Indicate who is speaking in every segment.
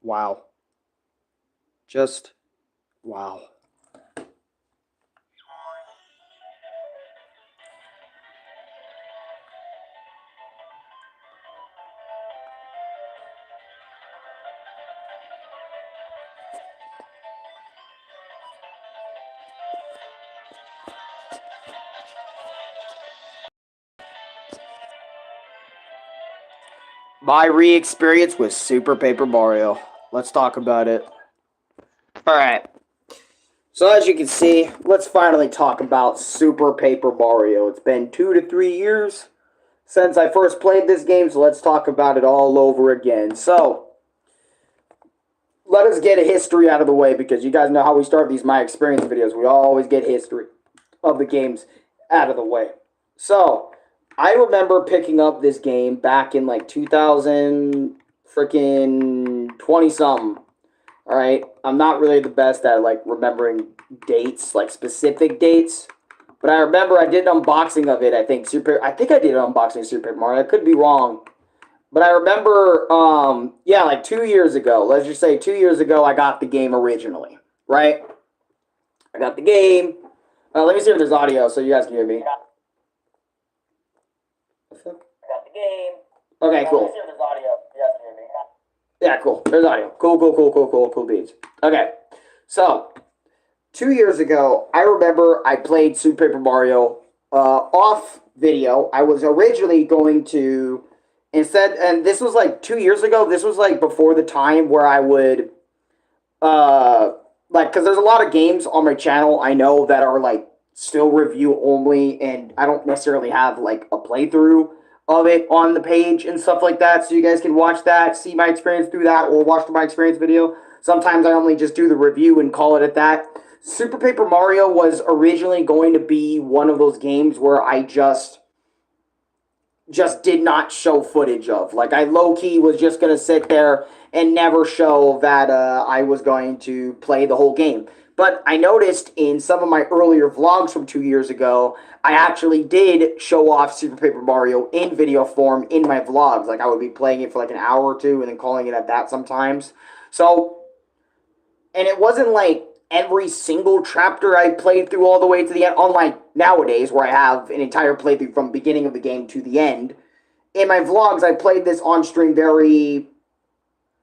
Speaker 1: Wow. Just wow. My re-experience with Super Paper Mario. Let's talk about it. Alright. So as you can see, let's finally talk about Super Paper Mario. It's been 2 to 3 years since I first played this game, so let's talk about it all over again. So, let us get a history out of the way, because you guys know how we start these My Experience videos. We always get history of the games out of the way. So, I remember picking up this game back in like 2000 freaking 20-something. Alright, I'm not really the best at like remembering dates, like specific dates. But I remember I did an unboxing of it, I think I did an unboxing of Super Paper Mario. I could be wrong. But I remember, yeah, like 2 years ago. Let's just say 2 years ago, I got the game originally, right? I got the game. Let me see if there's audio so you guys can hear me. I got the game. Okay, cool. Let me see if there's audio so you guys can hear me. Yeah, cool. There's audio. Cool beats. Okay, so 2 years ago, I remember I played Super Paper Mario off video. I was originally going to, and this was like 2 years ago, this was like before the time where I would, like, because there's a lot of games on my channel I know that are like still review only, and I don't necessarily have like a playthrough of it on the page and stuff like that, so you guys can watch that, see my experience through that, or watch my experience video. Sometimes I only just do the review and call it at that. Super Paper Mario was originally going to be one of those games where I just did not show footage of. Like, I low-key was just going to sit there and never show that I was going to play the whole game. But I noticed in some of my earlier vlogs from 2 years ago, I actually did show off Super Paper Mario in video form in my vlogs. Like, I would be playing it for like an hour or two and then calling it at that sometimes. So, and it wasn't like every single chapter I played through all the way to the end, unlike nowadays where I have an entire playthrough from beginning of the game to the end. In my vlogs, I played this on stream very,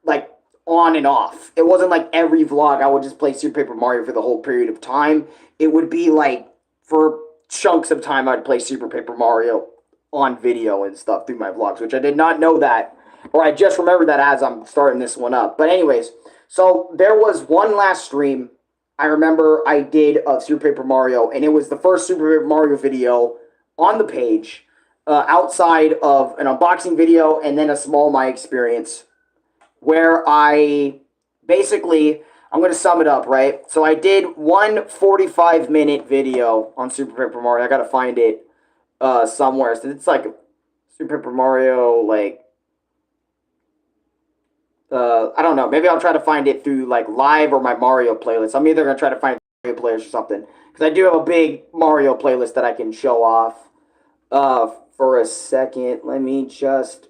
Speaker 1: like, on and off. It wasn't like every vlog I would just play Super Paper Mario for the whole period of time. It would be like, for chunks of time, I'd play Super Paper Mario on video and stuff through my vlogs, which I did not know that, or I just remembered that as I'm starting this one up. But anyways, so there was one last stream I remember I did of Super Paper Mario, and it was the first Super Paper Mario video on the page, outside of an unboxing video and then a small My Experience, where I basically, I'm going to sum it up, right? So I did one 45-minute video on Super Paper Mario. I got to find it somewhere. So it's like Super Paper Mario, like, I don't know. Maybe I'll try to find it through like live or my Mario playlist. I'm either going to try to find Mario playlist or something, because I do have a big Mario playlist that I can show off for a second. Let me just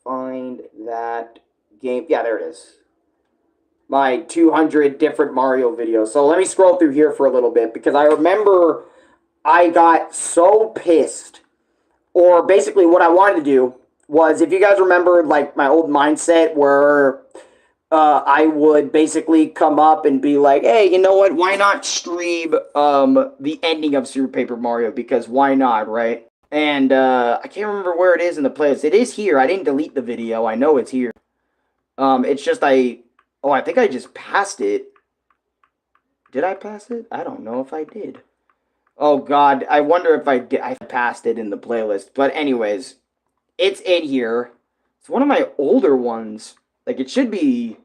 Speaker 1: find that game. Yeah, there it is. My 200 different Mario videos. So let me scroll through here for a little bit, because I remember I got so pissed, or basically what I wanted to do was, if you guys remember, like, my old mindset where I would basically come up and be like, hey, you know what, why not stream the ending of Super Paper Mario, because why not, right? And I can't remember where it is in the playlist. It is here. I didn't delete the video. I know it's here. It's just I think I just passed it. Did I pass it? I don't know if I did. Oh, God. I wonder if I did. I passed it in the playlist. But anyways, it's in here. It's one of my older ones. Like, it should be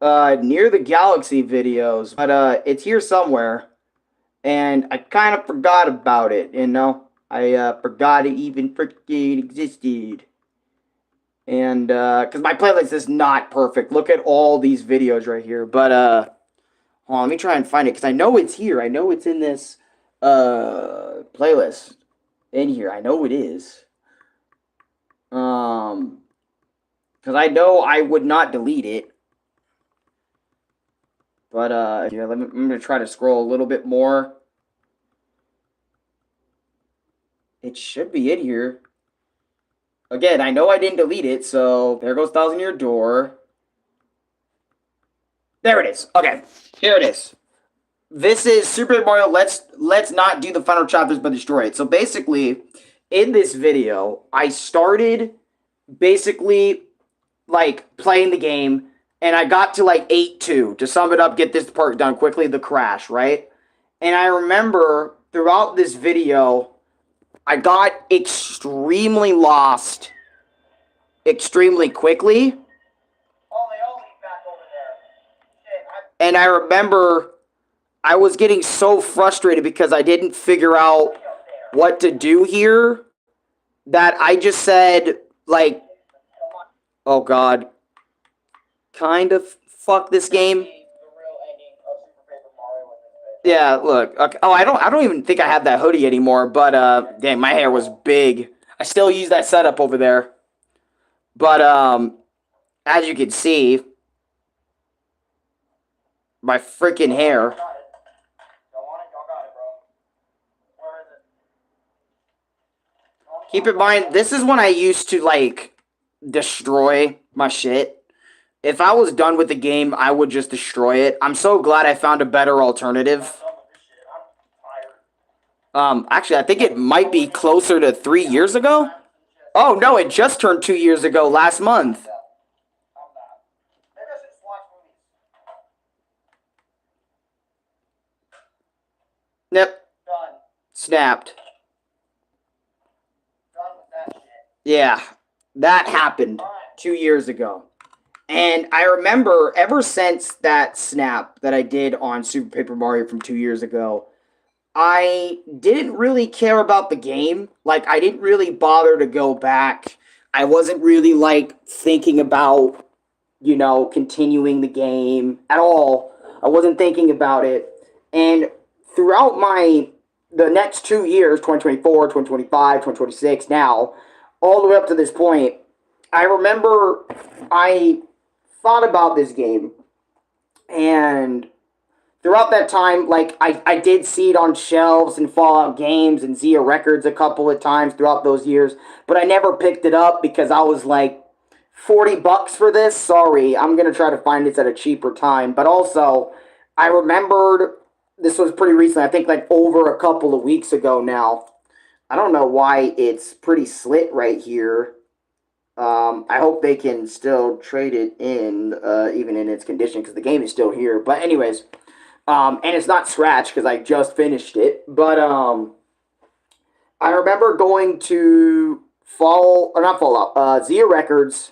Speaker 1: near the Galaxy videos. But it's here somewhere. And I kind of forgot about it, you know? I forgot it even freaking existed. And, because my playlist is not perfect. Look at all these videos right here. But, hold on, let me try and find it, because I know it's here. I know it's in this, playlist. In here. I know it is. Because I know I would not delete it. But, yeah, I'm going to try to scroll a little bit more. It should be in here. Again, I know I didn't delete it, so there goes Thousand Year Door. There it is. Okay, here it is. This is Super Paper Mario. Let's not do the final chapters, but destroy it. So basically, in this video, I started basically like playing the game, and I got to like 8-2. To sum it up, get this part done quickly. The crash, right? And I remember throughout this video, I got extremely lost, extremely quickly. And I remember I was getting so frustrated because I didn't figure out what to do here that I just said, like, oh god, kind of fuck this game. Yeah, look. Okay. Oh, I don't even think I have that hoodie anymore, but dang, my hair was big. I still use that setup over there. But as you can see, my freaking hair. Keep in mind, this is when I used to, like, destroy my shit. If I was done with the game, I would just destroy it. I'm so glad I found a better alternative. Actually, I think it might be closer to 3 years ago. Oh, no, it just turned 2 years ago last month. Yep. Snapped. Yeah, that happened 2 years ago. And I remember ever since that snap that I did on Super Paper Mario from 2 years ago, I didn't really care about the game. Like, I didn't really bother to go back. I wasn't really, like, thinking about, you know, continuing the game at all. I wasn't thinking about it. And throughout the next 2 years, 2024, 2025, 2026, now, all the way up to this point, I remember I thought about this game, and throughout that time, like, I did see it on shelves and Fallout Games and Zia Records a couple of times throughout those years, but I never picked it up because I was like, $40 for this? Sorry, I'm going to try to find this at a cheaper time. But also, I remembered, this was pretty recent, I think like over a couple of weeks ago now. I don't know why it's pretty slit right here. I hope they can still trade it in, even in its condition, because the game is still here. But anyways, and it's not scratched, because I just finished it. But, I remember going to Zia Records,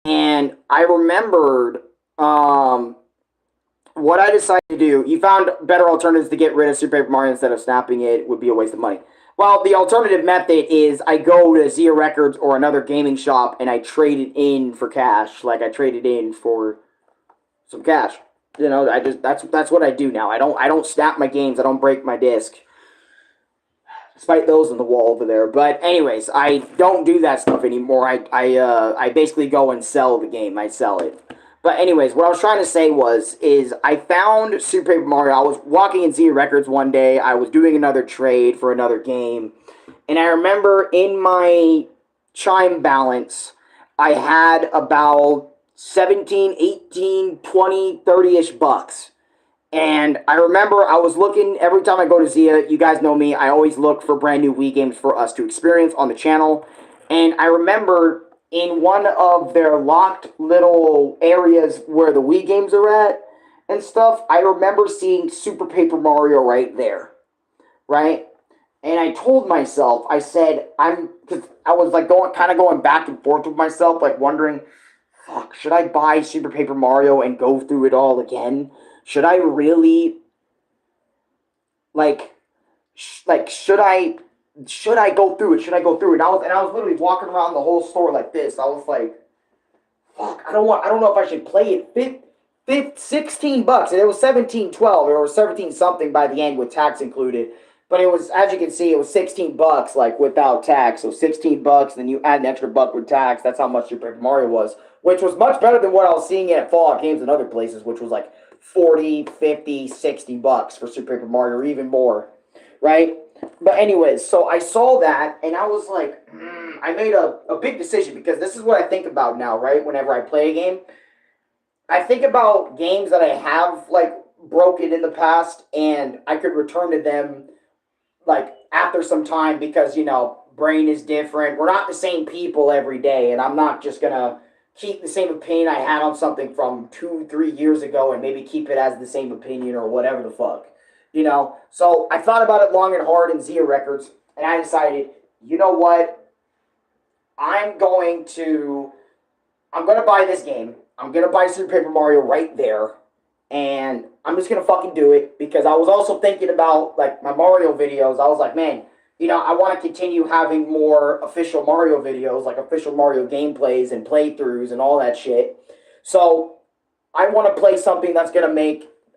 Speaker 1: and I remembered, what I decided to do. You found better alternatives to get rid of Super Paper Mario instead of snapping it would be a waste of money. Well, the alternative method is I go to Zia Records or another gaming shop and I trade it in for cash. Like, I trade it in for some cash. You know, that's what I do now. I don't snap my games. I don't break my disc. Despite those on the wall over there. But anyways, I don't do that stuff anymore. I basically go and sell the game. I sell it. But anyways, what I was trying to say is I found Super Paper Mario. I was walking in Zia Records one day. I was doing another trade for another game. And I remember in my Chime balance, I had about 17, 18, 20, 30-ish bucks. And I remember I was looking, every time I go to Zia, you guys know me, I always look for brand new Wii games for us to experience on the channel. And I remember in one of their locked little areas where the Wii games are at and stuff, I remember seeing Super Paper Mario right there, right? And I told myself, I said, because I was like kind of going back and forth with myself, like wondering, fuck, should I buy Super Paper Mario and go through it all again? Should I really, should I go through it? Should I go through it? And I was literally walking around the whole store like this. I was like, fuck, I don't know if I should play it. 16 bucks, and it was 17.12 or 17 something by the end with tax included. But it was, as you can see, it was 16 bucks, like, without tax. So 16 bucks, then you add an extra buck with tax. That's how much Super Paper Mario was, which was much better than what I was seeing at Fallout Games and other places, which was like 40, 50, 60 bucks for Super Paper Mario, or even more, right? But anyways, so I saw that, and I was like, I made a big decision, because this is what I think about now, right? Whenever I play a game, I think about games that I have, like, broken in the past, and I could return to them, like, after some time, because, brain is different. We're not the same people every day, and I'm not just gonna keep the same opinion I had on something from 2, 3 years ago and maybe keep it as the same opinion or whatever the fuck. So I thought about it long and hard in Zia Records, and I decided, you know what? I'm gonna buy this game. I'm gonna buy Super Paper Mario right there, and I'm just gonna fucking do it, because I was also thinking about, like, my Mario videos. I was like, man, I want to continue having more official Mario videos, like official Mario gameplays and playthroughs and all that shit. So I want to play something that's gonna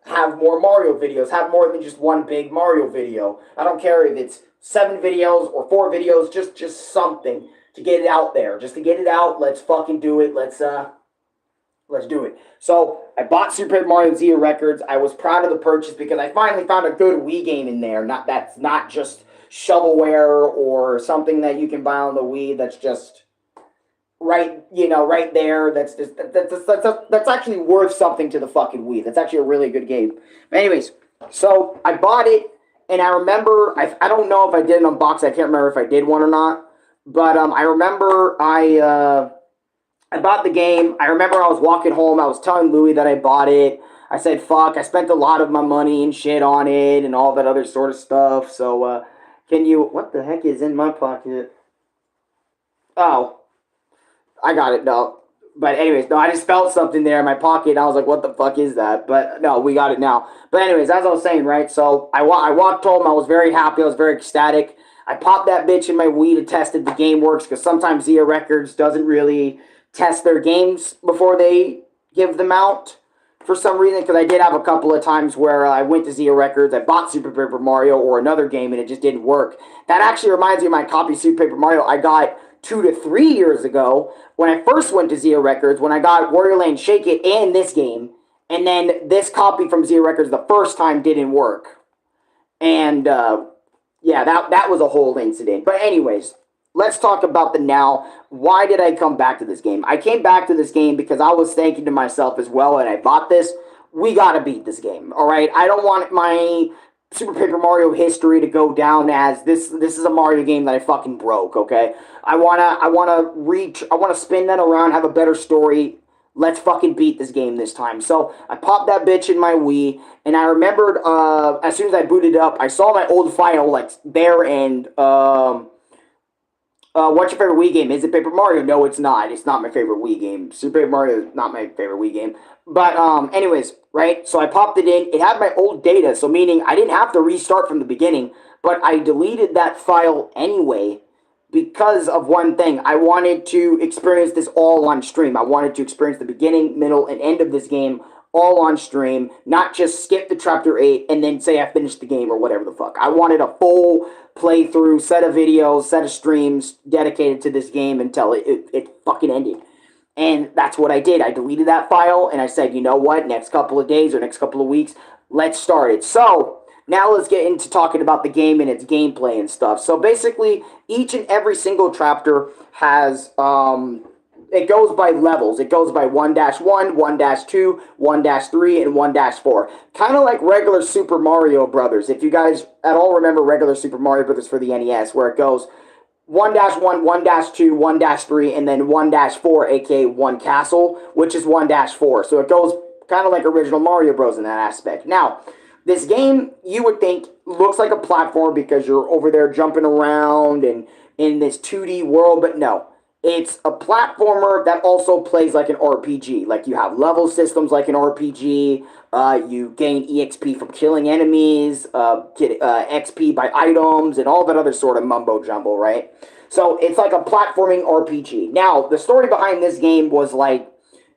Speaker 1: have more Mario videos, have more than just one big Mario video. I don't care if it's 7 videos or 4 videos, just something to get it out there. Just to get it out, let's fucking do it. Let's do it. So I bought Super Paper Mario Zia Records. I was proud of the purchase, because I finally found a good Wii game in there. That's not just shovelware or something that you can buy on the Wii. That's just right there. That's actually worth something to the fucking Wii. That's actually a really good game. But anyways, so I bought it, and I remember, I don't know if I did an unboxing. I can't remember if I did one or not. But I remember I bought the game. I remember I was walking home. I was telling Louis that I bought it. I said, fuck, I spent a lot of my money and shit on it and all that other sort of stuff. So, what the heck is in my pocket? Oh, I got it, no. But anyways, no, I just felt something there in my pocket, and I was like, what the fuck is that? But no, we got it now. But anyways, as I was saying, right, so I walked home. I was very happy. I was very ecstatic. I popped that bitch in my Wii to test if the game works, because sometimes Zia Records doesn't really test their games before they give them out for some reason, because I did have a couple of times where I went to Zia Records, I bought Super Paper Mario or another game, and it just didn't work. That actually reminds me of my copy of Super Paper Mario I got 2 to 3 years ago when I first went to Zia Records, when I got Wario Land Shake It and this game, and then this copy from Zia Records the first time didn't work. And, yeah, that was a whole incident. But anyways, let's talk about the now. Why did I come back to this game? I came back to this game because I was thinking to myself as well, and I bought this, we gotta beat this game, alright? I don't want my Super Paper Mario history to go down as this is a Mario game that I fucking broke, okay? I wanna spin that around, have a better story. Let's fucking beat this game this time. So I popped that bitch in my Wii, and I remembered as soon as I booted up, I saw my old file like there, and what's your favorite Wii game? Is it Paper Mario? No, it's not. It's not my favorite Wii game. Super Paper Mario is not my favorite Wii game. But anyways, right? So I popped it in. It had my old data, so meaning I didn't have to restart from the beginning, but I deleted that file anyway because of one thing. I wanted to experience this all on stream. I wanted to experience the beginning, middle, and end of this game all on stream, not just skip the chapter 8 and then say I finished the game or whatever the fuck. I wanted a full playthrough, set of videos, set of streams dedicated to this game until it fucking ended. And that's what I did. I deleted that file, and I said, you know what, next couple of days or next couple of weeks, let's start it. So, now let's get into talking about the game and its gameplay and stuff. So basically, each and every single chapter has, it goes by levels. It goes by 1-1, 1-2, 1-3, and 1-4. Kind of like regular Super Mario Brothers. If you guys at all remember regular Super Mario Brothers for the NES, where it goes 1-1, 1-2, 1-3, and then 1-4, aka One Castle, which is 1-4. So it goes kind of like original Mario Bros. In that aspect. Now, this game, you would think, looks like a platform because you're over there jumping around and in this 2D world, but no. It's a platformer that also plays like an RPG. Like, you have level systems like an RPG, you gain EXP from killing enemies, get XP by items, and all that other sort of mumbo-jumbo, right? So, it's like a platforming RPG. Now, the story behind this game was like,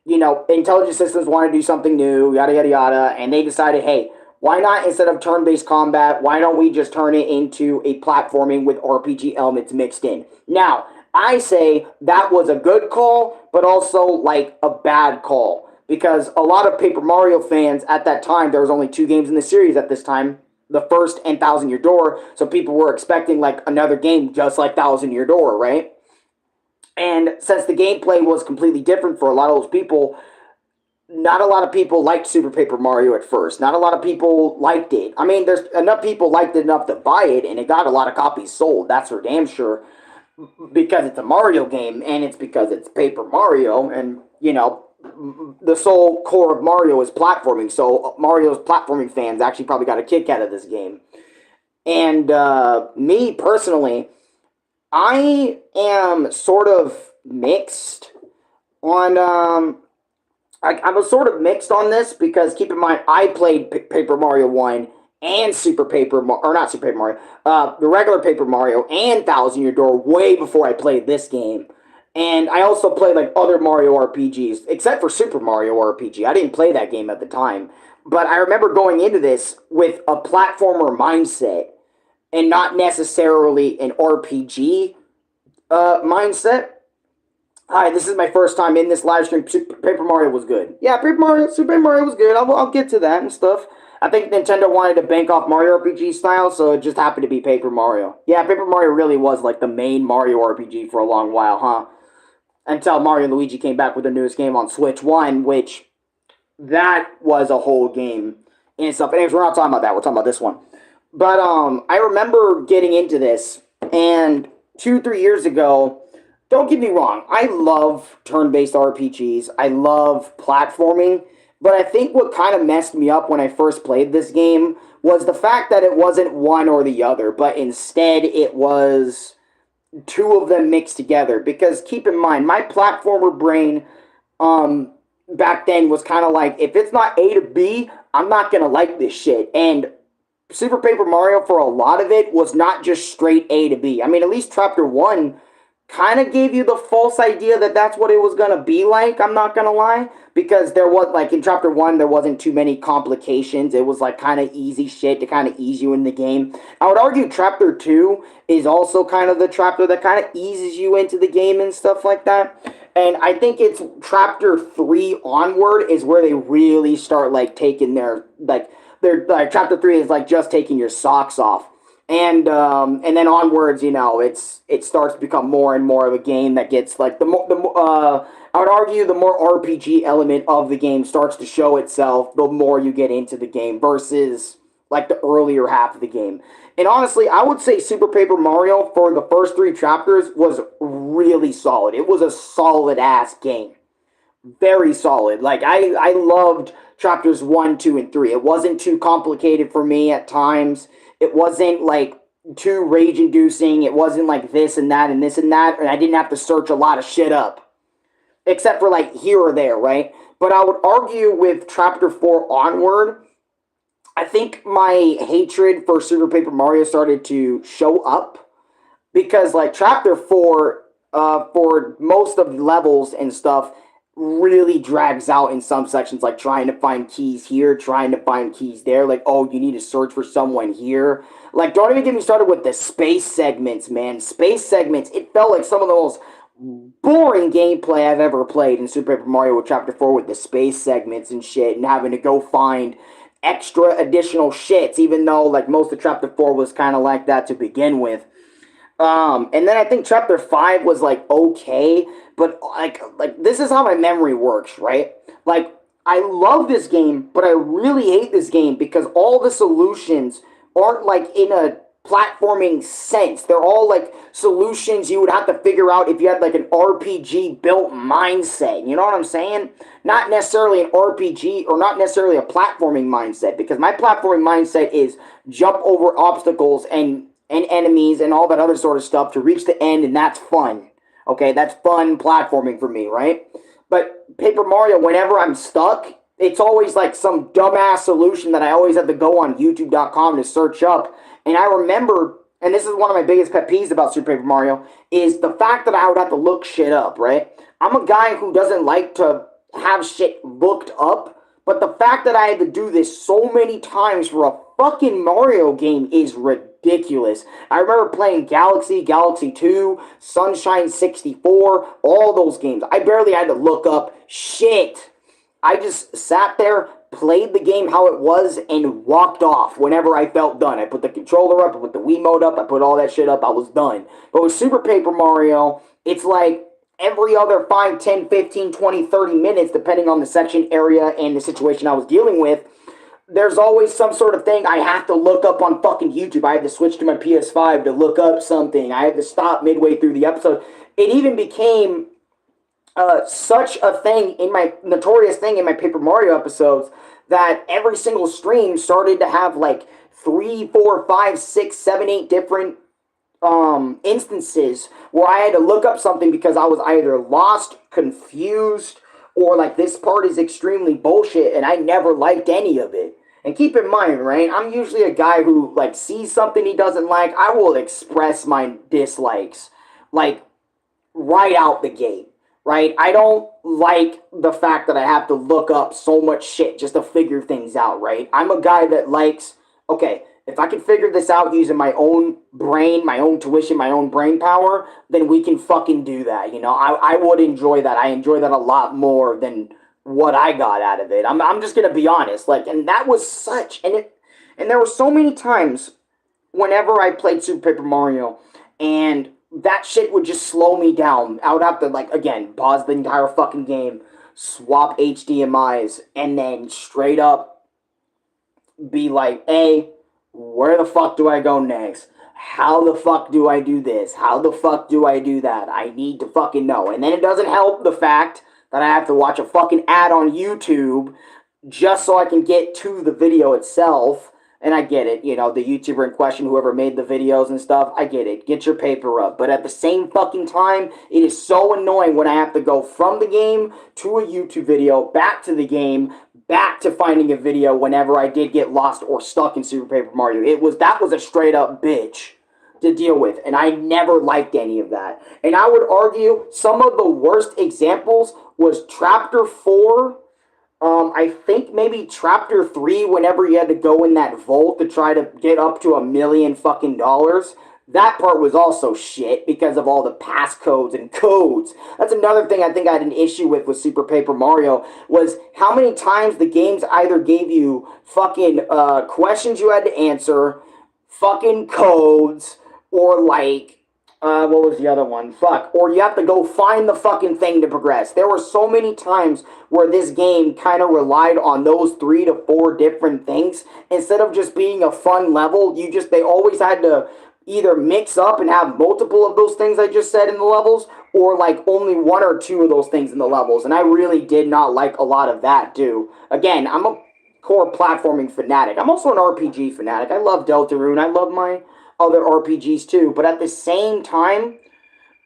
Speaker 1: you know, intelligent systems want to do something new, yada, yada, yada, and they decided, hey, why not, instead of turn-based combat, why don't we just turn it into a platforming with RPG elements mixed in? Now, I say that was a good call, but also, like, a bad call. because a lot of Paper Mario fans at that time, there was only 2 games in the series at this time, the first and Thousand Year Door, so people were expecting like another game just like Thousand Year Door, right? And since the gameplay was completely different for a lot of those people, not a lot of people liked Super Paper Mario at first. Not a lot of people liked it. I mean, there's enough people liked it enough to buy it, and it got a lot of copies sold. That's for damn sure. Because it's a Mario game, and it's because it's Paper Mario, and, you know, the sole core of Mario is platforming, so Mario's platforming fans actually probably got a kick out of this game. And me, personally, I am sort of mixed on I was sort of mixed on this because keep in mind I played Paper Mario 1 and Super Paper or not Super Paper Mario, the regular Paper Mario and Thousand Year Door way before I played this game. And I also played like other Mario RPGs, except for Super Mario RPG. I didn't play that game at the time. But I remember going into this with a platformer mindset and not necessarily an RPG mindset. Hi, this is my first time in this live stream. Paper Mario was good. Yeah, Super Paper Mario was good. I'll get to that and stuff. I think Nintendo wanted to bank off Mario RPG style, so it just happened to be Paper Mario. Yeah, Paper Mario really was like the main Mario RPG for a long while, huh? Until Mario and Luigi came back with their newest game on Switch 1, which that was a whole game in itself. Anyways, we're not talking about that. We're talking about this one. But I remember getting into this, and 2-3 years ago, don't get me wrong, I love turn-based RPGs. I love platforming. But I think what kind of messed me up when I first played this game was the fact that it wasn't one or the other, but instead it was 2 of them mixed together. Because keep in mind, my platformer brain back then was kind of like, if it's not A to B, I'm not going to like this shit. And Super Paper Mario, for a lot of it, was not just straight A to B. I mean, at least Chapter 1 kind of gave you the false idea that that's what it was going to be like, I'm not going to lie. Because there was, like, in Chapter 1, there wasn't too many complications. It was, like, kind of easy shit to kind of ease you in the game. I would argue Chapter 2 is also kind of the chapter that kind of eases you into the game and stuff like that. And I think it's Chapter 3 onward is where they really start, like, taking their, like, Chapter 3 is, like, just taking your socks off. And then onwards, you know, it starts to become more and more of a game that gets, like, I would argue the more RPG element of the game starts to show itself the more you get into the game versus, like, the earlier half of the game. And honestly, I would say Super Paper Mario for the first 3 chapters was really solid. It was a solid-ass game. Very solid. Like, I loved chapters 1, 2, and 3. It wasn't too complicated for me at times. It wasn't, like, too rage-inducing. It wasn't, like, this and that and this and that. And I didn't have to search a lot of shit up. Except for, like, here or there, right? But I would argue with Chapter 4 onward, I think my hatred for Super Paper Mario started to show up. Because, like, Chapter 4, for most of the levels and stuff, really drags out in some sections, like trying to find keys here, trying to find keys there, like, oh, you need to search for someone here. Like, don't even get me started with the space segments, man. Space segments, it felt like some of the most boring gameplay I've ever played in Super Paper Mario with Chapter 4 with the space segments and shit, and having to go find extra additional shits, even though, like, most of Chapter 4 was kind of like that to begin with. And then I think Chapter 5 was, like, okay, but, like, this is how my memory works, right? Like, I love this game, but I really hate this game because all the solutions aren't, like, in a platforming sense. They're all, like, solutions you would have to figure out if you had, like, an RPG-built mindset. You know what I'm saying? Not necessarily an RPG, or not necessarily a platforming mindset, because my platforming mindset is jump over obstacles and enemies and all that other sort of stuff to reach the end, and that's fun. Okay, that's fun platforming for me, right? But Paper Mario, whenever I'm stuck, it's always like some dumbass solution that I always have to go on YouTube.com to search up. And I remember, and this is one of my biggest pet peeves about Super Paper Mario, is the fact that I would have to look shit up, right? I'm a guy who doesn't like to have shit looked up, but the fact that I had to do this so many times for a fucking Mario game is ridiculous. I remember playing Galaxy, Galaxy 2, Sunshine 64, all those games. I barely had to look up shit. I just sat there, played the game how it was, and walked off whenever I felt done. I put the controller up, I put the Wiimote up, I put all that shit up, I was done. But with Super Paper Mario, it's like every other 5, 10, 15, 20, 30 minutes, depending on the section, area, and the situation I was dealing with, there's always some sort of thing I have to look up on fucking YouTube. I had to switch to my PS5 to look up something. I had to stop midway through the episode. It even became such a thing in my notorious thing in my Paper Mario episodes that every single stream started to have like 3, 4, 5, 6, 7, 8 different instances where I had to look up something because I was either lost, confused, or like this part is extremely bullshit and I never liked any of it. And keep in mind, right, I'm usually a guy who like sees something he doesn't like, I will express my dislikes like right out the gate. Right? I don't like the fact that I have to look up so much shit just to figure things out, right? I'm a guy that likes, okay, if I can figure this out using my own brain, my own tuition, my own brain power, then we can fucking do that, you know? I would enjoy that. I enjoy that a lot more than what I got out of it. I'm just gonna be honest. Like, and that was such, and there were so many times whenever I played Super Paper Mario, and that shit would just slow me down. I would have to, like, again, pause the entire fucking game, swap HDMIs, and then straight up be like, hey, where the fuck do I go next? How the fuck do I do this? How the fuck do I do that? I need to fucking know. And then it doesn't help the fact that I have to watch a fucking ad on YouTube just so I can get to the video itself. And I get it, you know, the YouTuber in question, whoever made the videos and stuff, I get it. Get your paper up. But at the same fucking time, it is so annoying when I have to go from the game to a YouTube video, back to the game, back to finding a video whenever I did get lost or stuck in Super Paper Mario. That was a straight up bitch to deal with, and I never liked any of that. And I would argue some of the worst examples was Chapter 4, I think maybe Chapter 3, whenever you had to go in that vault to try to get up to $1 million fucking dollars. That part was also shit because of all the passcodes and codes. That's another thing I think I had an issue with Super Paper Mario, was how many times the games either gave you fucking questions you had to answer, fucking codes, or like, what was the other one? Fuck. Or you have to go find the fucking thing to progress. There were so many times where this game kind of relied on those 3 to 4 different things. Instead of just being a fun level, they always had to either mix up and have multiple of those things I just said in the levels, or like only 1 or 2 of those things in the levels. And I really did not like a lot of that too. Again, I'm a core platforming fanatic. I'm also an RPG fanatic. I love Deltarune. I love my other RPGs too, but at the same time,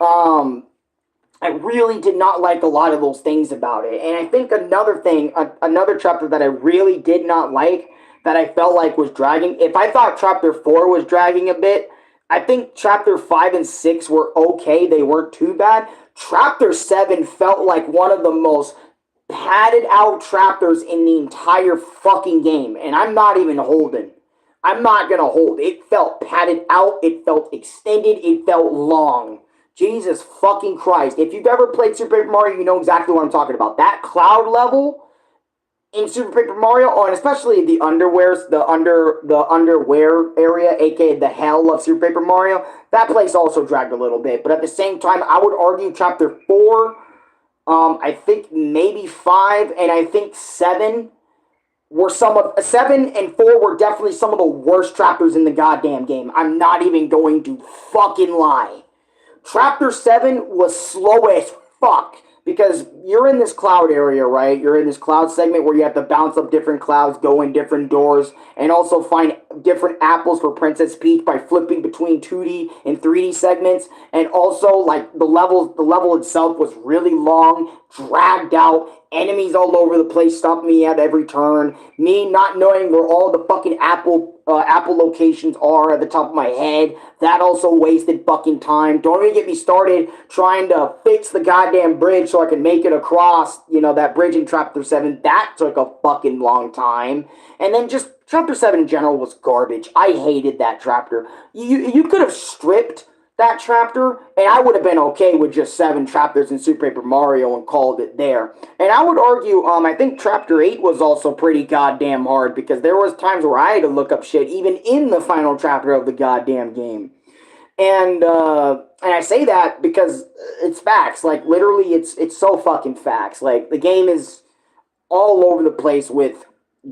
Speaker 1: I really did not like a lot of those things about it. And I think another thing, another chapter that I really did not like, that I felt like was dragging, if I thought Chapter 4 was dragging a bit, I think Chapter 5 and 6 were okay, they weren't too bad. Chapter 7 felt like one of the most padded out chapters in the entire fucking game, and I'm not even holding. I'm not gonna hold. It felt padded out, it felt extended, it felt long. Jesus fucking Christ. If you've ever played Super Paper Mario, you know exactly what I'm talking about. That cloud level in Super Paper Mario, and especially the underwear area, aka the hell of Super Paper Mario, that place also dragged a little bit. But at the same time, I would argue Chapter 4, I think maybe 5, and I think 7 were 7 and 4 were definitely some of the worst chapters in the goddamn game. I'm not even going to fucking lie. Chapter 7 was slow as fuck, because you're in this cloud area, right? You're in this cloud segment where you have to bounce up different clouds, go in different doors, and also find different apples for Princess Peach by flipping between 2D and 3D segments. And also, like, the level itself was really long, dragged out, enemies all over the place, stopped me at every turn, me not knowing where all the fucking apple locations are at the top of my head. That also wasted fucking time. Don't even get me started trying to fix the goddamn bridge so I can make it across, you know, that bridge in Chapter 7. That took a fucking long time. And then just Chapter 7 in general was garbage. I hated that chapter. You could have stripped that chapter, and I would have been okay with just 7 chapters in Super Paper Mario and called it there. And I would argue, I think chapter 8 was also pretty goddamn hard, because there was times where I had to look up shit even in the final chapter of the goddamn game. And I say that because it's facts. Like, literally, it's so fucking facts. Like, the game is all over the place with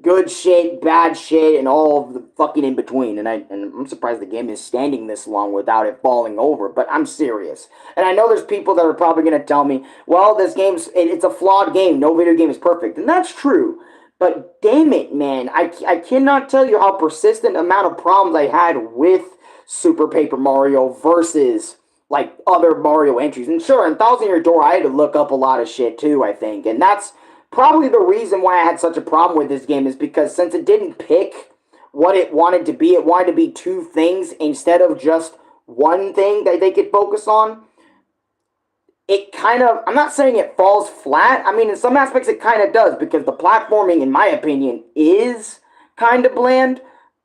Speaker 1: good shit, bad shit, and all of the fucking in between. And I'm surprised the game is standing this long without it falling over. But I'm serious. And I know there's people that are probably gonna tell me, well, this it's a flawed game. No video game is perfect, and that's true. But damn it, man, I cannot tell you how persistent amount of problems I had with Super Paper Mario versus like other Mario entries. And sure, in Thousand Year Door, I had to look up a lot of shit too, I think. And that's probably the reason why I had such a problem with this game, is because since it didn't pick what it wanted to be, it wanted to be 2 things instead of just one thing that they could focus on. It kind of, I'm not saying it falls flat. I mean, in some aspects it kind of does, because the platforming, in my opinion, is kind of bland.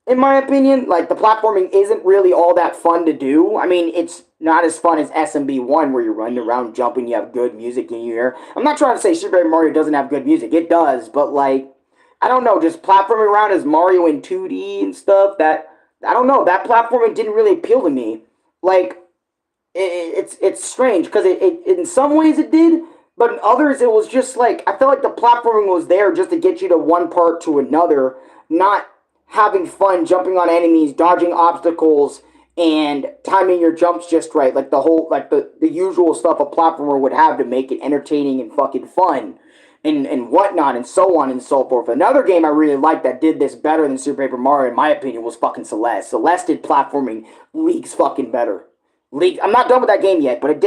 Speaker 1: In my opinion, like, the platforming isn't really all that fun to do. I mean, it's not as fun as SMB1, where you're running around jumping, you have good music in your ear. I'm not trying to say Super Mario doesn't have good music. It does, but, like, I don't know, just platforming around as Mario in 2D and stuff, that, I don't know, that platforming didn't really appeal to me. Like, it's strange, because it in some ways it did, but in others it was just like, I felt like the platforming was there just to get you to one part to another, not having fun jumping on enemies, dodging obstacles, and timing your jumps just right, like the whole, like the usual stuff a platformer would have to make it entertaining and fucking fun, and whatnot, and so on and so forth. Another game I really liked that did this better than Super Paper Mario, in my opinion, was fucking Celeste. Celeste did platforming leagues fucking better. I'm not done with that game yet, but it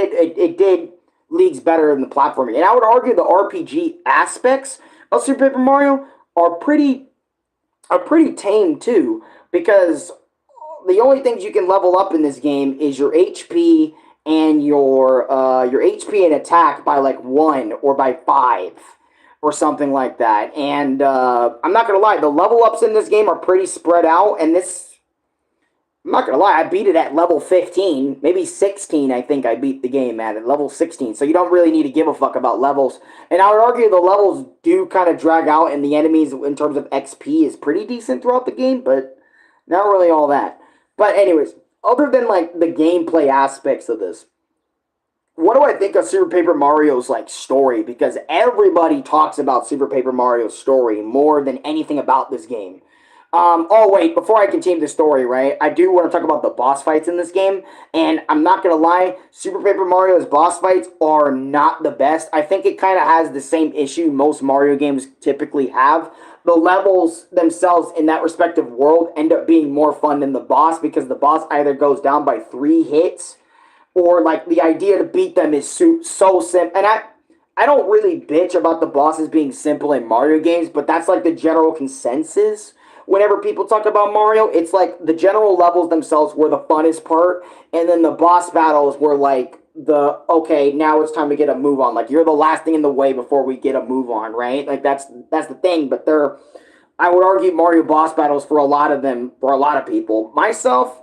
Speaker 1: did leagues better than the platforming. And I would argue the RPG aspects of Super Paper Mario are pretty tame too, because the only things you can level up in this game is your HP and your HP and attack by like 1 or by 5 or something like that. And I'm not gonna lie, the level ups in this game are pretty spread out, and this, I'm not gonna lie, I beat it at level 15, maybe 16. I think I beat the game at level 16. So you don't really need to give a fuck about levels. And I would argue the levels do kind of drag out, and the enemies in terms of XP is pretty decent throughout the game, but not really all that. But anyways, other than like the gameplay aspects of this, what do I think of Super Paper Mario's like story? Because everybody talks about Super Paper Mario's story more than anything about this game. Oh wait, before I continue the story, right, I do want to talk about the boss fights in this game, and I'm not gonna lie, Super Paper Mario's boss fights are not the best. I think it kind of has the same issue most Mario games typically have. The levels themselves in that respective world end up being more fun than the boss, because the boss either goes down by 3 hits, or like the idea to beat them is so simple. And I don't really bitch about the bosses being simple in Mario games, but that's like the general consensus. Whenever people talk about Mario, it's like the general levels themselves were the funnest part, and then the boss battles were like the, okay, now it's time to get a move on. Like, you're the last thing in the way before we get a move on, right? Like, that's the thing. But I would argue Mario boss battles for a lot of them, for a lot of people. Myself,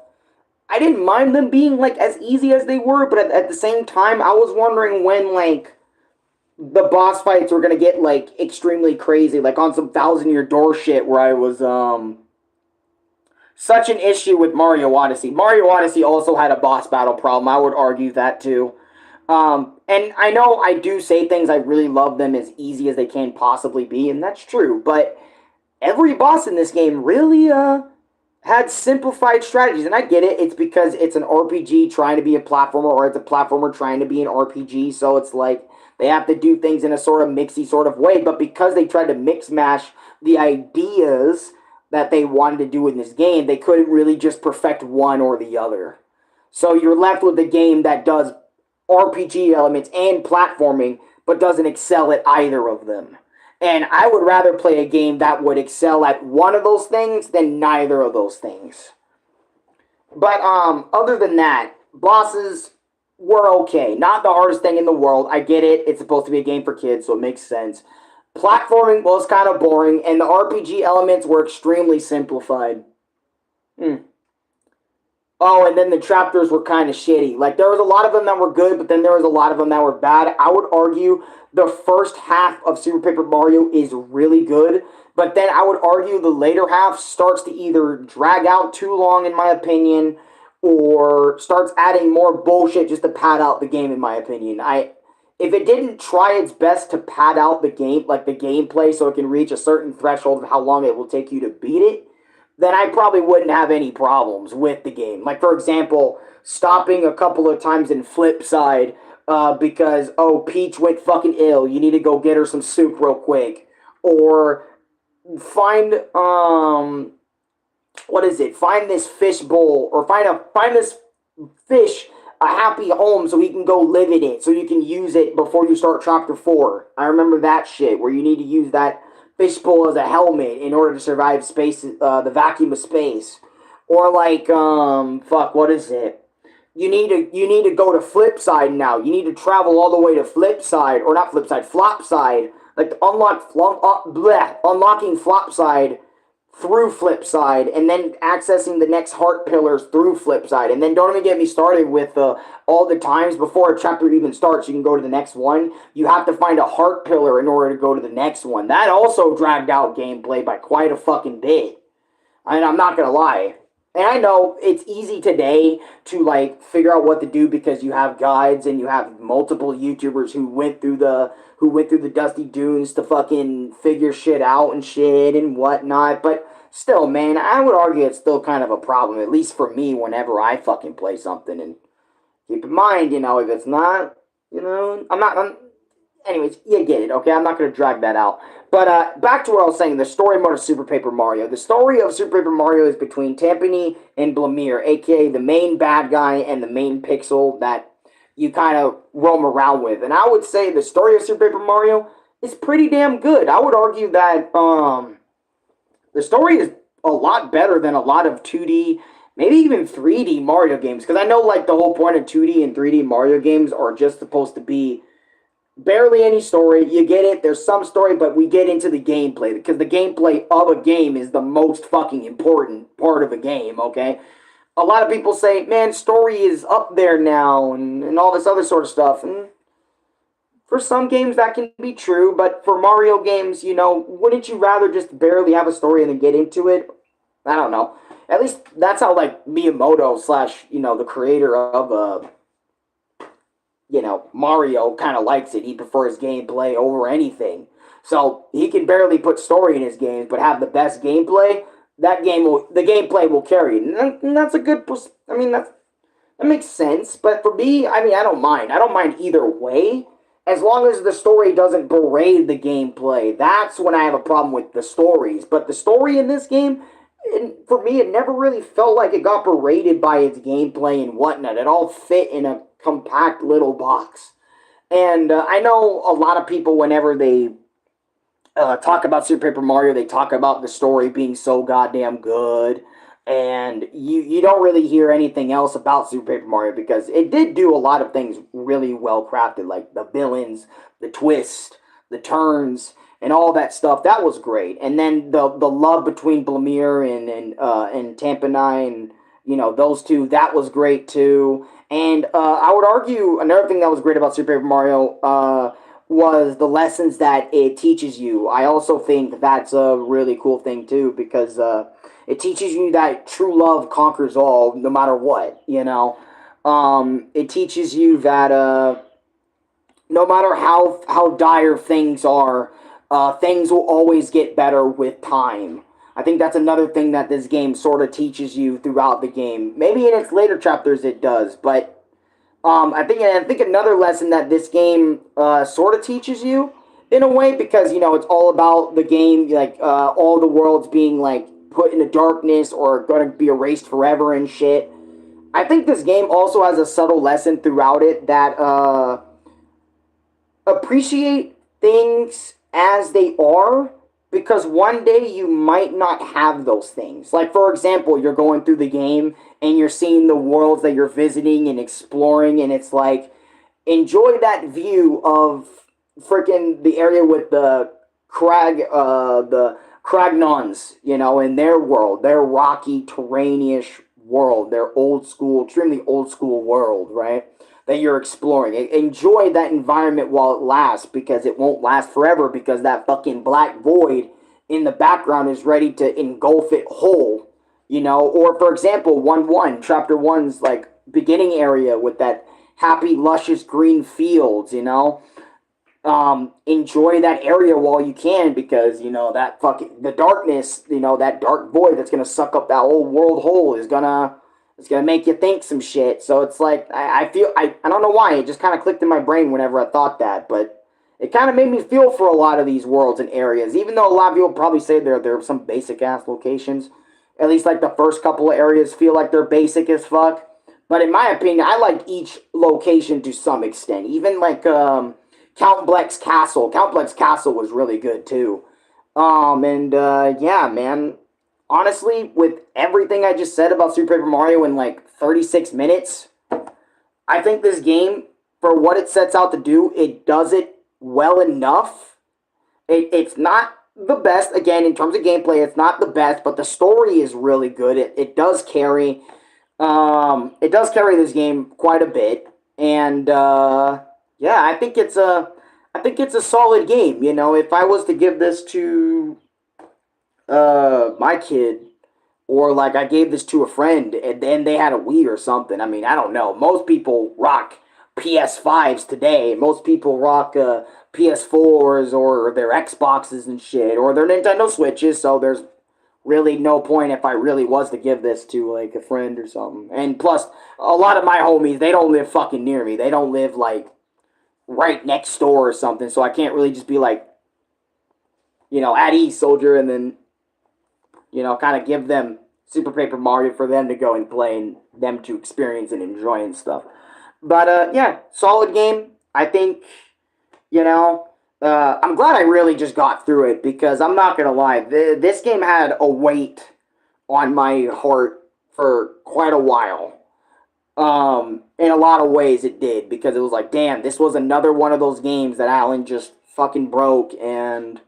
Speaker 1: I didn't mind them being like as easy as they were, but at the same time, I was wondering when like the boss fights were gonna get like extremely crazy, like on some Thousand Year Door shit, where I was such an issue with Mario Odyssey. Mario Odyssey also had a boss battle problem. I would argue that too. And I know I do say things, I really love them as easy as they can possibly be, and that's true, but every boss in this game really had simplified strategies. And I get it, it's because it's an RPG trying to be a platformer, or it's a platformer trying to be an RPG, so it's like they have to do things in a sort of mixy sort of way. But because they tried to mix mash the ideas that they wanted to do in this game, they couldn't really just perfect one or the other. So you're left with a game that does RPG elements and platforming, but doesn't excel at either of them. And I would rather play a game that would excel at one of those things than neither of those things. But other than that, bosses were okay. Not the hardest thing in the world. I get it. It's supposed to be a game for kids, so it makes sense. Platforming was kind of boring, and the RPG elements were extremely simplified. Oh, and then the chapters were kind of shitty. Like there was a lot of them that were good, but then there was a lot of them that were bad. I would argue the first half of Super Paper Mario is really good, but then I would argue the later half starts to either drag out too long, in my opinion, or starts adding more bullshit just to pad out the game, in my opinion. If it didn't try its best to pad out the game, like the gameplay, so it can reach a certain threshold of how long it will take you to beat it, then I probably wouldn't have any problems with the game. Like, for example, stopping a couple of times in Flipside because, oh, Peach went fucking ill. You need to go get her some soup real quick. Or find, what is it? Find this fish bowl, or find this fish a happy home so he can go live in it, so you can use it before you start chapter 4. I remember that shit, where you need to use that fishbowl as a helmet in order to survive space, the vacuum of space. Or like, fuck, what is it? You need to go to Flipside now. You need to travel all the way to Flipside, or not Flipside, Flopside. Like unlocking Flopside through Flipside, and then accessing the next heart pillars through Flipside. And then don't even get me started with all the times before a chapter even starts, you can go to the next one. You have to find a heart pillar in order to go to the next one. That also dragged out gameplay by quite a fucking bit. And I'm not gonna lie. And I know it's easy today to like figure out what to do because you have guides and you have multiple YouTubers who went through the dusty dunes to fucking figure shit out and shit and whatnot. But still, man, I would argue it's still kind of a problem, at least for me, whenever I fucking play something. And keep in mind, if it's not, anyways, you get it, okay? I'm not going to drag that out. But back to what I was saying, the story mode of Super Paper Mario. The story of Super Paper Mario is between Tampany and Blamir, aka the main bad guy and the main pixel that you kind of roam around with. And I would say the story of Super Paper Mario is pretty damn good. I would argue that the story is a lot better than a lot of 2D, maybe even 3D Mario games. Because I know like the whole point of 2D and 3D Mario games are just supposed to be barely any story. You get it, there's some story, but we get into the gameplay, because the gameplay of a game is the most fucking important part of a game, okay? A lot of people say, man, story is up there now, and all this other sort of stuff, and for some games that can be true, but for Mario games, wouldn't you rather just barely have a story and then get into it? I don't know. At least that's how, like, Miyamoto slash, the creator of, Mario kind of likes it. He prefers gameplay over anything. So he can barely put story in his games, but have the best gameplay. The gameplay will carry it. And that's a good, that makes sense. But for me, I don't mind. I don't mind either way. As long as the story doesn't berate the gameplay. That's when I have a problem with the stories. But the story in this game, for me, it never really felt like it got berated by its gameplay and whatnot. It all fit in a compact little box. And I know a lot of people, whenever they talk about Super Paper Mario, they talk about the story being so goddamn good. And you don't really hear anything else about Super Paper Mario, because it did do a lot of things really well crafted, like the villains, the twist, the turns, and all that stuff. That was great. And then the love between Blamir and Tampanai, and those two, that was great too. And I would argue another thing that was great about Super Paper Mario was the lessons that it teaches you. I also think that's a really cool thing too, because it teaches you that true love conquers all, no matter what. It teaches you that no matter how dire things are, things will always get better with time. I think that's another thing that this game sort of teaches you throughout the game. Maybe in its later chapters it does, but I think another lesson that this game sort of teaches you, in a way, because it's all about the game, like all the worlds being like put into darkness or going to be erased forever and shit. I think this game also has a subtle lesson throughout it that appreciate things as they are, because one day you might not have those things. Like, for example, you're going through the game and you're seeing the worlds that you're visiting and exploring, and it's like, enjoy that view of freaking the area with the Cragnons, in their world, their rocky, terrain-ish world, their old school, extremely old school world, right? That you're exploring. Enjoy that environment while it lasts, because it won't last forever, because that fucking black void in the background is ready to engulf it whole, you know? Or for example, 1-1, chapter 1's like beginning area with that happy, luscious green fields, you know? Enjoy that area while you can, because you know that fucking the darkness, you know, that dark void that's gonna suck up that whole world whole is gonna it's gonna make you think some shit. So it's like I feel I don't know why it just kind of clicked in my brain whenever I thought that, but it kind of made me feel for a lot of these worlds and areas, even though a lot of people probably say they're some basic ass locations. At least like the first couple of areas feel like they're basic as fuck. But in my opinion, I like each location to some extent. Even like Count Bleck's Castle. Count Bleck's Castle was really good too. And yeah, man. Honestly, with everything I just said about Super Paper Mario in like 36 minutes, I think this game, for what it sets out to do, it does it well enough. It's not the best, again, in terms of gameplay, it's not the best, but the story is really good. It does carry, it does carry this game quite a bit. And, yeah, I think it's a solid game. You know, if I was to give this to my kid, or like I gave this to a friend and then they had a Wii or something. I mean, I don't know. Most people rock PS5s today. Most people rock PS4s or their Xboxes and shit, or their Nintendo Switches. So there's really no point if I really was to give this to like a friend or something. And plus, a lot of my homies, they don't live fucking near me. They don't live like right next door or something. So I can't really just be like, you know, at ease, soldier, and then, you know, kind of give them Super Paper Mario for them to go and play and them to experience and enjoy and stuff. But yeah, solid game. I think, you know, I'm glad I really just got through it, because I'm not gonna lie, this game had a weight on my heart for quite a while. In a lot of ways it did, because it was like, damn, this was another one of those games that Alan just fucking broke, and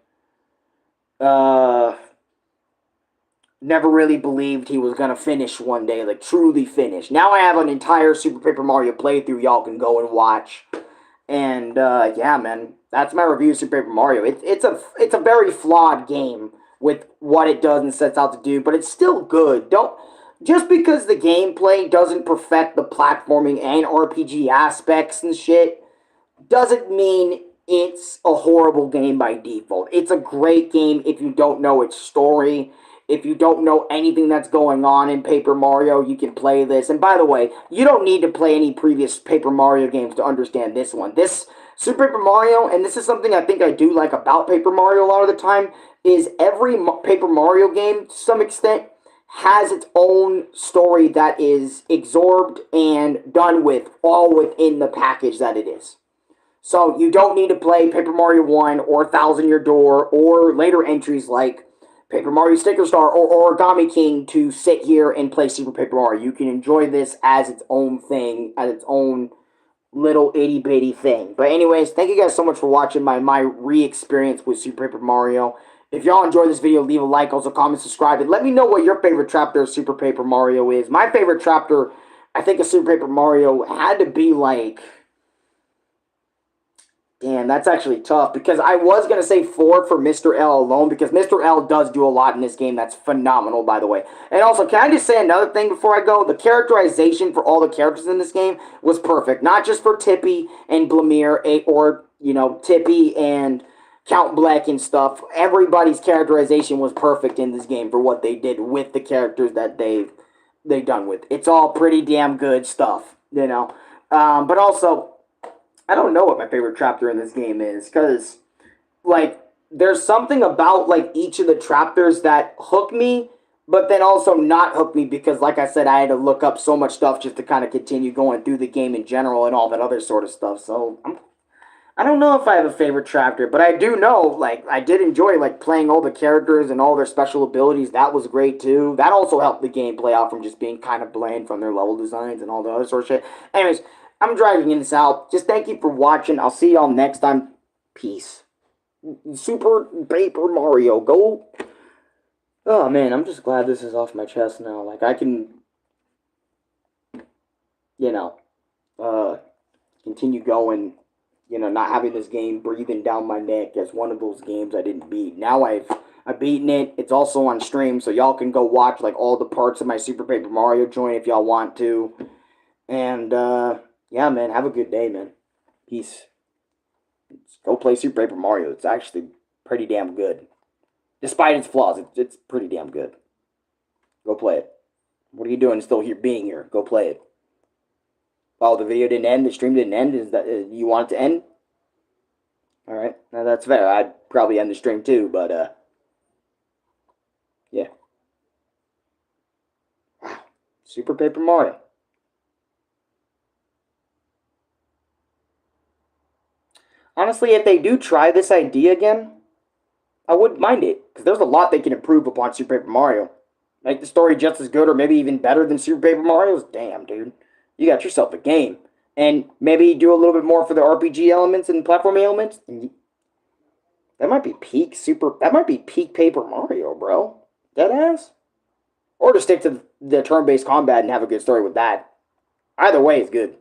Speaker 1: uh never really believed he was gonna finish one day, like truly finish. Now I have an entire Super Paper Mario playthrough y'all can go and watch. And yeah, man, that's my review of Super Paper Mario. It's a very flawed game with what it does and sets out to do, but it's still good. Don't Just because the gameplay doesn't perfect the platforming and RPG aspects and shit, doesn't mean it's a horrible game by default. It's a great game if you don't know its story. If you don't know anything that's going on in Paper Mario, you can play this. And by the way, you don't need to play any previous Paper Mario games to understand this one. This Super Paper Mario, and this is something I think I do like about Paper Mario a lot of the time, is every Paper Mario game, to some extent, has its own story that is absorbed and done with, all within the package that it is. So you don't need to play Paper Mario 1 or Thousand Year Door or later entries like Paper Mario Sticker Star or Origami King to sit here and play Super Paper Mario. You can enjoy this as its own thing, as its own little itty bitty thing. But anyways, thank you guys so much for watching my re-experience with Super Paper Mario. If y'all enjoyed this video, leave a like, also comment, subscribe, and let me know what your favorite chapter of Super Paper Mario is. My favorite chapter, I think, of Super Paper Mario had to be like... Damn, that's actually tough, because I was going to say 4 for Mr. L alone, because Mr. L does do a lot in this game that's phenomenal, by the way. And also, can I just say another thing before I go? The characterization for all the characters in this game was perfect. Not just for Tippy and Blamir, or, you know, Tippy and Count Bleck and stuff. Everybody's characterization was perfect in this game for what they did with the characters that they've done with. It's all pretty damn good stuff, you know. But also... I don't know what my favorite chapter in this game is, because, like, there's something about, like, each of the chapters that hook me, but then also not hook me, because, like I said, I had to look up so much stuff just to kind of continue going through the game in general and all that other sort of stuff. So, I don't know if I have a favorite chapter, but I do know, like, I did enjoy, like, playing all the characters and all their special abilities. That was great, too. That also helped the game play out from just being kind of bland from their level designs and all the other sort of shit. Anyways, I'm driving this out. Just thank you for watching. I'll see y'all next time. Peace. Super Paper Mario. Go. Oh, man, I'm just glad this is off my chest now. Like, I can you know, continue going, not having this game breathing down my neck as one of those games I didn't beat. Now I've beaten it. It's also on stream, so y'all can go watch like all the parts of my Super Paper Mario joint if y'all want to. And yeah, man, have a good day, man. Peace. Go play Super Paper Mario. It's actually pretty damn good. Despite its flaws, it's pretty damn good. Go play it. What are you doing still here being here? Go play it. Oh, the video didn't end? The stream didn't end? Is that you want it to end? Alright. Now that's fair. I'd probably end the stream too, but yeah. Wow. Super Paper Mario. Honestly, if they do try this idea again, I wouldn't mind it. Because there's a lot they can improve upon Super Paper Mario. Make the story just as good or maybe even better than Super Paper Mario's. Damn, dude. You got yourself a game. And maybe do a little bit more for the RPG elements and platforming elements. That might be peak Paper Mario, bro. Deadass? Or to stick to the turn-based combat and have a good story with that. Either way is good.